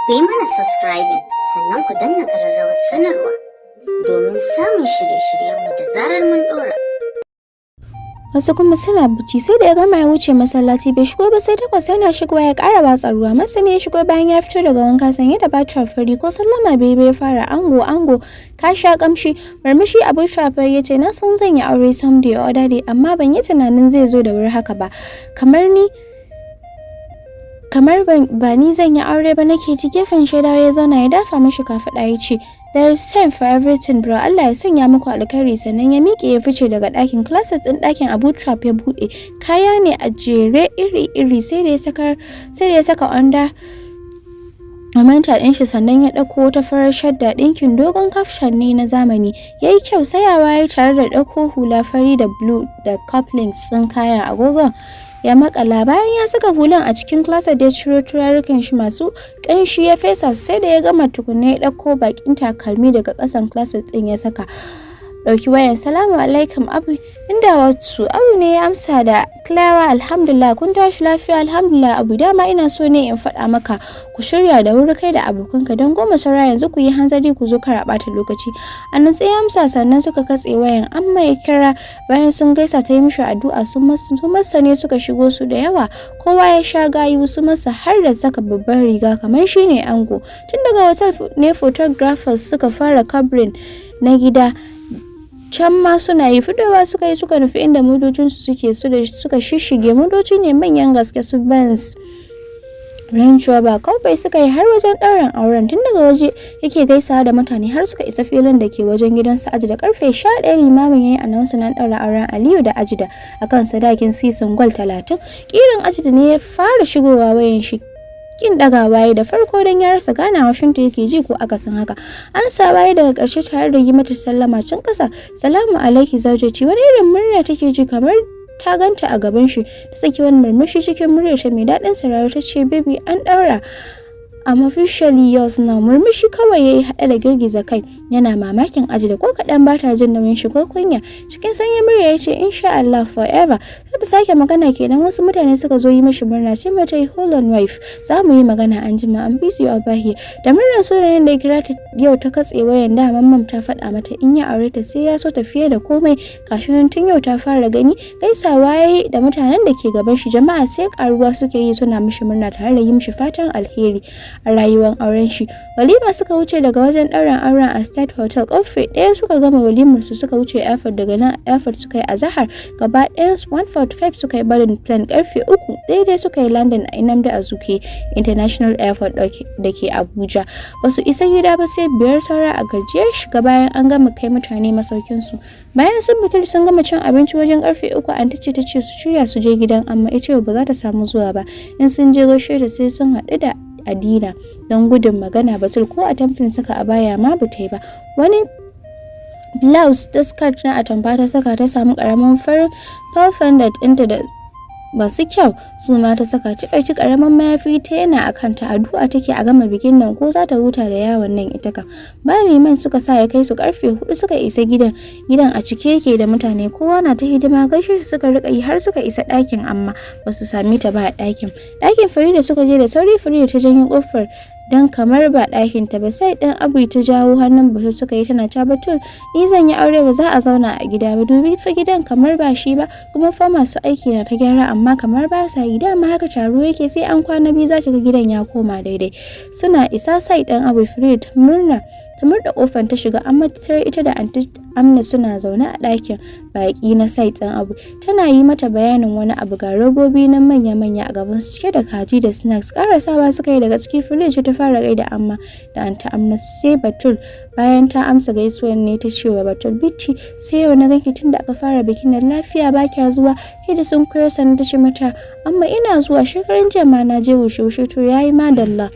ku yi mana subscribing sannan ku danna ƙararrawar sanarwa domin samun shirye-shiryenmu da zarar mun ɗora. Wasu kuma suna bacci sai da ya gama ya wuce masallaci bai shigo ba sai 8 yana shigowa ya ƙara watsa ruwa. Masani ya shigo bayan ya fito daga wanka sanye da batir fari ko sallama bai fara ango ka sha kamshi. Murmushi Abu Shafar ya ce na san zan yi aure someday or other day amma ban yi tunanin zai zo da wuri haka ba. Kamar ba ni zan yi aure ba nake ji. Gefen shaidawa ya zauna ya dafa mashi kafaɗa ya ce there is time for everything bro, Allah ya sanya muku alkhairi. Sannan ya miƙe ya fice daga ɗakin. Closet ɗin ɗakin Abu Trap ya buɗe, kaya ne a jere iri-iri sai da ya saka under manta ɗin shi. Sannan ya ɗauko wata farar shadda ɗinkin dogon kafshan ne na zamani, yayi kyau. Sayawa ya tare da ɗauko hula fari da blue da couplings ɗin kayan. Agogon ya makala. Bayan ya saka hulan a cikin closet ya ciro turarukan shi masu ƙanshi ya fesa sai da ya gama tukunna ya ɗauko bakin takalmi daga ƙasan closet ɗin ya saka. Ɗauki wayan. Salamu alaikum Abu. Inda wato Abu ne ya amsa da Clawa. Alhamdulillah kun tashi lafiya? Alhamdulillah Abu, dama ina so ne in faɗa maka ku shirya da wuri kai da abokanka don 10 saura yanzu ku yi hanzari ku zo kar a ɓata lokaci. A nan sai ya amsa sannan suka katse wayan. Amma ya kira bayan sun gaisa ta yi mishi addu'a. Su masa ne suka shigo su da yawa, kowa ya sha gayu. Su masa har da saka babbar riga kamar shine ango. Tun daga hotel ne photographers suka fara covering na gida. Can ma suna yi fitowa suka nufi inda motocinsu suka shishige. Motoci ne manyan gaske su Benz, Range Rover, kawai suka yi har wajen ɗaurin auren. Tun daga waje yake gaisawa da mutane har suka isa filin da ke wajen gidan su Ajida. Karfe 11 limamin yayi announcement ɗaurin auren Aliyu da Ajida akan sadakin sisin gwal 30. Kirin Ajida ne ya fara shigowa wayan shi. Kin dagawa da farko don ya rasa gane haushinta yake ji ko akasin haka. An sabaye daga ƙarshe tare da yi mata sallama can ƙasa. Salamu alaiki zaujaci. Wani irin murna take ji kamar ta ganta a gaban shi. Ta saki wani murmushi cikin muryar ta mai daɗin sauraro ta ce baby an ɗaura. I'm officially yours now. Murmushi kawai yayi haɗe da girgiza kai yana mamakin Ajida ko kaɗan ba ta jin nauyin shi ko kunya. Cikin sanyin murya ya ce insha Allah forever. Sai ta sake magana kenan wasu mutane suka zo yi mishi murna. Ce mata hold on wife, za mu yi magana an jima. I'm busy over here. Da murnar sunayen da ya kira ta yau ta katse wayan. Da mamman ta faɗa mata in ya aure ta sai ya so ta fiye da komai. Kashinan tun yau ta fara gani. Gaisawa yayi da mutanen da ke gaban shi. Jama'a sai karuwa suke yi suna mishi murna tare da yi mishi fatan alheri a rayuwar auren shi. Walima suka wuce daga wajen ɗaurin auren a State Hotel. Ƙarfe 1 suka gama walimar su suka wuce airport. Daga nan airport suka yi azahar gaba ɗayan 1:45 suka yi barin plane. Ƙarfe 3 daidai suka yi landing a Nnamdi Azikiwe International Airport da ke Abuja. Basu isa gida ba sai 5 saura a gajiyar shiga bayan an gama kai mutane masaukin su. Bayan sun fitar sun gama cin abinci wajen ƙarfe 3 an tace su shirya su je gidan amma ita ba za ta samu zuwa ba. In sun je gaishe da sai sun haɗu da Adina don gudun magana. Batul ko a tamfin suka a baya ma ba ta yi ba. Wani blouse da skirt na atamfa ta saka, ta samu karamin farin pelfendant ɗinta da masu kyau su ma ta saka. Ta ɗauki karamin mayafi ta yana a kanta. Addu'a take a gama bikin nan ko za ta huta da yawon nan ita kan. Bayan liman suka sa ya kai su karfe 4 suka isa gidan a cike yake da mutane, kowa na ta hidima. Gaishe su suka rika yi har suka isa ɗakin amma ba su same ta ba a ɗakin Farida suka je da sauri. Farida ta janyo kofar dan kamar ba ɗakin ta ba. Sai ɗan Abu ta jawo hannun Batul suka yi tana ta Batul ni zan yi aure ba za a zauna a gida ba. Dubi fa gidan kamar ba shi ba kuma fa masu aiki na ta gyara amma kamar ba sa yi. Dama haka taro yake sai an kwana biyu za ta ga gidan ya koma daidai. Suna isa sai ɗan Abu Farida ta murda kofar ta shiga amma ta ita da anti Amna suna zaune a ɗakin baki na site ɗin Abu. Tana yi mata bayanin wani abu ga robobi na manya-manya a gaban su cike da kaji da snacks. Karasawa suka yi daga ciki. Fridge ta fara gaida amma da anti Amna sai Batul. Bayan ta amsa gaisuwar ne ta ce wa Batul bitti sai yau na ganki tun da aka fara bikin nan lafiya ba kya zuwa. Hida sun kuyar sannan ta ce mata amma ina zuwa shekaran jiya ma na je wushe to yayi madalla.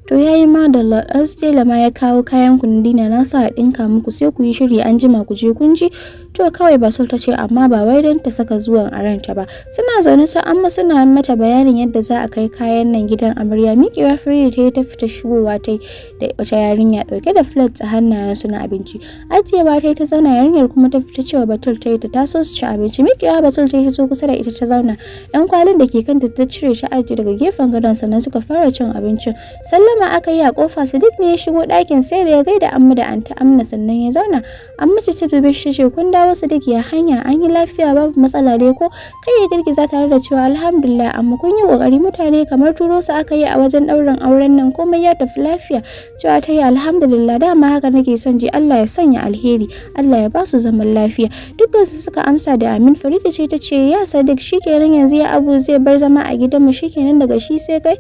Astela ma ya kawo kayan ku na dina na sa a ɗinka muku sai ku yi shiri an jima ku je kun ji. To kawai Batul ta ce amma ba wai don ta saka zuwan a ranta ba. Suna zaune su amma suna mata bayanin yadda za a kai kayan nan gidan amarya. Miƙewa Farida ta fita shigowa ta da wata yarinya ɗauke da plates a hannayensu na abinci. Ajiyewa ta zauna yarinyar kuma ta fita cewa Batul ta taso su ci abinci. Miƙewa Batul ta zo kusa da ita ta zauna. Ɗan kwalin da ke kanta ta cire ta ajiye daga gefen gadon sannan suka fara cin abincin. Sallama aka yi a kofa Sadiq ne ya shigo ɗakin sai da ya gaida Amma da Anta Amna sannan ya zauna. Amma ce ta dube shi ce kun dawo Sadiq ya hanya an yi lafiya babu matsala dai ko kai ya girgiza tare da cewa alhamdulillah amma kun yi kokari mutane kamar turo su aka yi a wajen ɗaurin auren nan komai ya tafi lafiya. Cewa ta yi alhamdulillah dama haka nake son ji Allah ya sanya alheri Allah ya ba su zaman lafiya. Dukkan su suka amsa da amin. Farida ce ta ce ya Sadiq shikenan yanzu ya Abu zai bar zama a gidanmu shikenan daga shi sai kai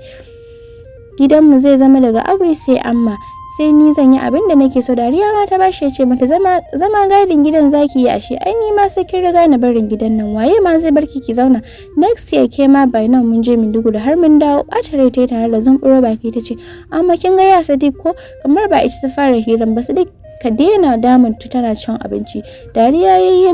gidanmu zai zama daga Abu sai Amma sai ni zan yi abin da nake so. Dariya ma ta bashi ya ce mata zama gadin gidan zaki yi ashe ai ni ma sai kin riga na barin gidan nan waye ma zai barki ki zauna next year ke ma by now mun je Maiduguri har mun dawo ɓata rai ta tare da zumburo baki ta ce amma kin ga ya Sadiq ko kamar ba ita ta fara hiran ba Sadiq ka daina damun ta tana cin abinci. Dariya ya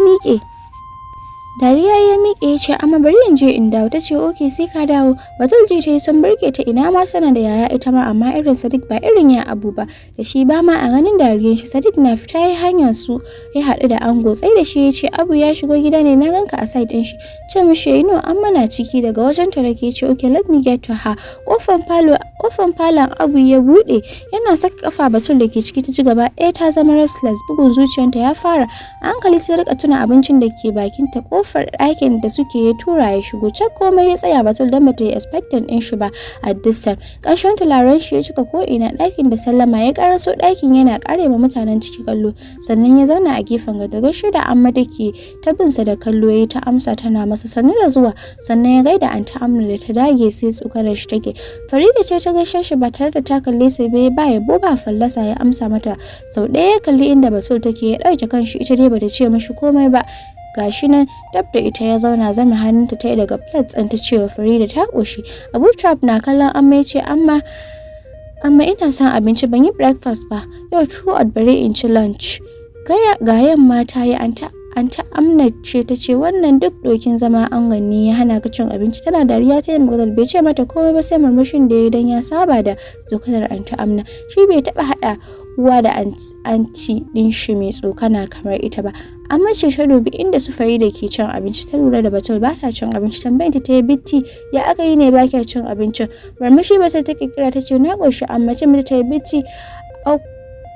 miƙe ya ce amma bari in je in dawo. Ta ce okay sai ka dawo. Batul ji ta yi sun burge ta ina ma sana da yaya ita ma amma irin Sadiq ba irin ya Abu ba da shi ba ma a ganin dariyan shi. Sadiq na fita ya hanyar su ya haɗu da ango sai da shi ya ce Abu ya shigo gida ne na ganka a side ɗin shi. Ce mishi yi no amma na ciki daga wajen ta rake ce okay let me get to her. Kofan falon Abu ya buɗe yana saka kafa Batul da ke ciki ta ci gaba ɗaya ta zama restless bugun zuciyarta ya fara a hankali ta rika tuna abincin da ke bakinta kofar ɗakin da suke ya tura ya shigo cak komai ya tsaya Batul don bata yi expecting ɗin shi ba at this time. Ƙarshen turaren shi ya cika ko ina ɗakin da sallama ya karaso ɗakin yana ƙare ma mutanen ciki kallo sannan ya zauna a gefen gado gaishe da Amma da ke ta binsa da kallo yayi ta amsa tana masa sannu da zuwa sannan ya gaida Anta Amna da ta dage sai tsukanar shi take. Farida ce ta gaishe shi ba tare da ta kalle sai ba yabo ba fallasa ya amsa mata sau ɗaya ya kalli inda Batul take ya ɗauke kanshi ita dai bata ce mishi komai ba. Gashi nan dab da ita ya zauna zama hannunta ta yi daga plates ɗin ta cewa Farida ta ƙoshi. Abu Trap na kallon Amma ya ce amma ina son abinci ban yi breakfast ba yau throughout bare in ci lunch. Ga yamma ta yi Anta Amna ce ta ce wannan duk dokin zama angon ne ya hana ka cin abinci. Tana dariya ta yi maganar bai ce mata komai ba sai murmushin da ya dan ya saba da tsokanar Anta Amna. Shi bai taɓa haɗa uwa da anti ɗin shi mai tsokana kamar ita ba. Amma ce ta dubi inda su Farida ke cin abinci ta lura da Batul ba ta cin abinci tambayar ta yi bitti ya aka yi ne ba kya cin abincin. Murmushi Batul ta kira ta ce na ƙoshi amma ce mata ta yi bitti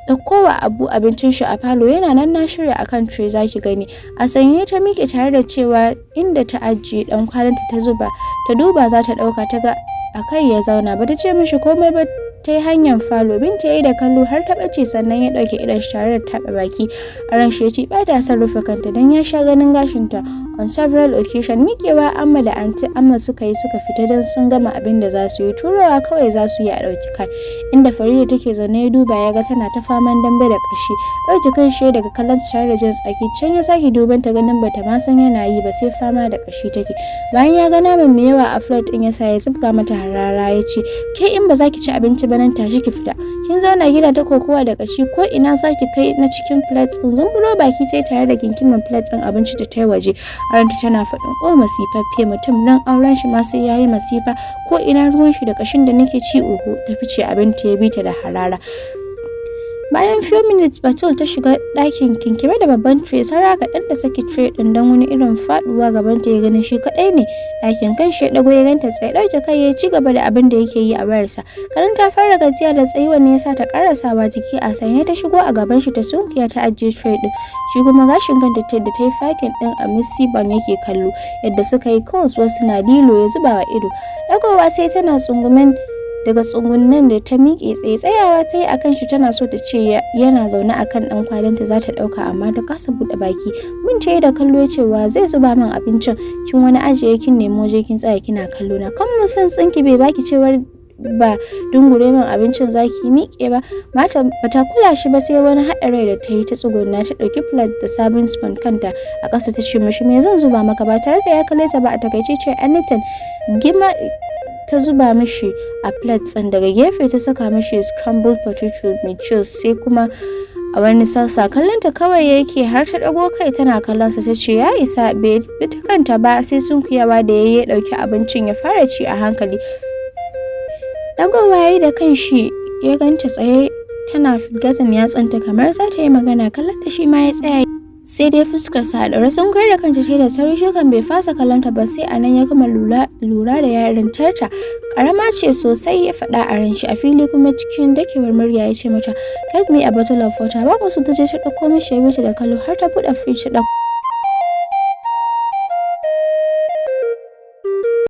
ɗaukowa Abu abincin shi a falo yana nan na shirya akan tray zaki gani. A sanye ta miƙe tare da cewa inda ta ajiye ɗan kwalinta ta duba za ta ɗauka ta ga a kai ya zauna ba ta ce mishi komai ba ta yi hanyar falo. Binta ya yi da kallo har ta ɓace sannan ya ɗauke idon shi tare da taɓa baki a ran shi ya ce ba ta son rufe kanta don ya sha ganin gashinta on several occasion. Miƙewa Amma da Anti Amma suka fita don sun gama abin da za su yi turowa kawai za su yi a ɗauki kai inda Farida take zaune ya duba ya ga tana ta faman dambe da ƙashi ɗauki kan shi daga kallon tare da jin tsaki can ya sake duban ta ganin bata ma san yana yi ba sai fama da ƙashi take. Bayan ya ga naman mai yawa a plate ɗin ya sa ya zubga mata harara ya ce ke in ba za ki ci abinci ba nan tashi ki fita kin zauna gida ta kokowa da ƙashi ko ina za ki kai na cikin plate ɗin. Zumburo baki sai tare da kinkimin plate ɗin abinci da ta yi waje aranta tana faɗin o masifaffe mutum nan auren shi ma sai yayi masifa ko ina ruwan shi da ƙashin da nake ci uhu ta fice abin ta ya bi ta da harara. Bayan few minutes Batul ta shiga ɗakin kinkime da babban tray saura kaɗan ta saki tray ɗin don wani irin faɗuwa gaban ta ya ganin shi kaɗai ne ɗakin kan shi ya ɗago ya ganta tsaye ɗauke kai ya ci gaba da abin da yake yi a wayarsa. Karan ta fara gajiya da tsayuwar ne yasa ta ƙarasawa jiki a sanye ta shigo a gaban shi ta sunkuya ta ajiye tray ɗin shi kuma gashin kanta da ta yi fakin ɗin a musiban yake kallo yadda suka yi kawai wasu na lilo ya zuba wa ido. Ɗagowa sai tana daga tsungunnan da ta miƙe tsayawa ta yi akan shi tana so ta ce yana zaune akan ɗan kwalinta za ta ɗauka amma ta kasa buɗe baki. Mun ce da kallo cewa zai zuba min abincin kin wani ajiye kin nemo je kin tsaya kina kallo na kan mun san tsinki bai baki cewar ba dungure min abincin zaki miƙe ba. Mata bata kula shi ba sai wani haɗa rai da ta yi ta tsugunna ta ɗauki plate da sabon spoon kanta a ƙasa ta ce mishi me zan zuba maka ba tare da ya kalle ta ba a takaice ce anything gima ta zuba mishi a plates ɗin daga gefe ta saka mishi scrambled potato mai cheese sai kuma a wani sassa kallonta kawai yake har ta dago kai tana kallonsa ta ce ya isa bai bi ta kanta ba sai sunkuyawa da ya dauki abincin ya fara ci a hankali. Dagowa yayi da kanshi ya ganta tsaye tana gazan yatsanta kamar za ta yi magana kallon da shi ma ya tsaya sai dai fuskarsa a ɗaure sun da kanta ta da sauri shukan bai fasa kallonta ba sai anan ya gama lura da yarintarta karama ce sosai ya faɗa a ran shi a fili kuma cikin dakewar murya ya ce mata get me a bottle of water ba musu ta je ta ɗauko mishi ya bi da kallo har ta buɗe fridge ta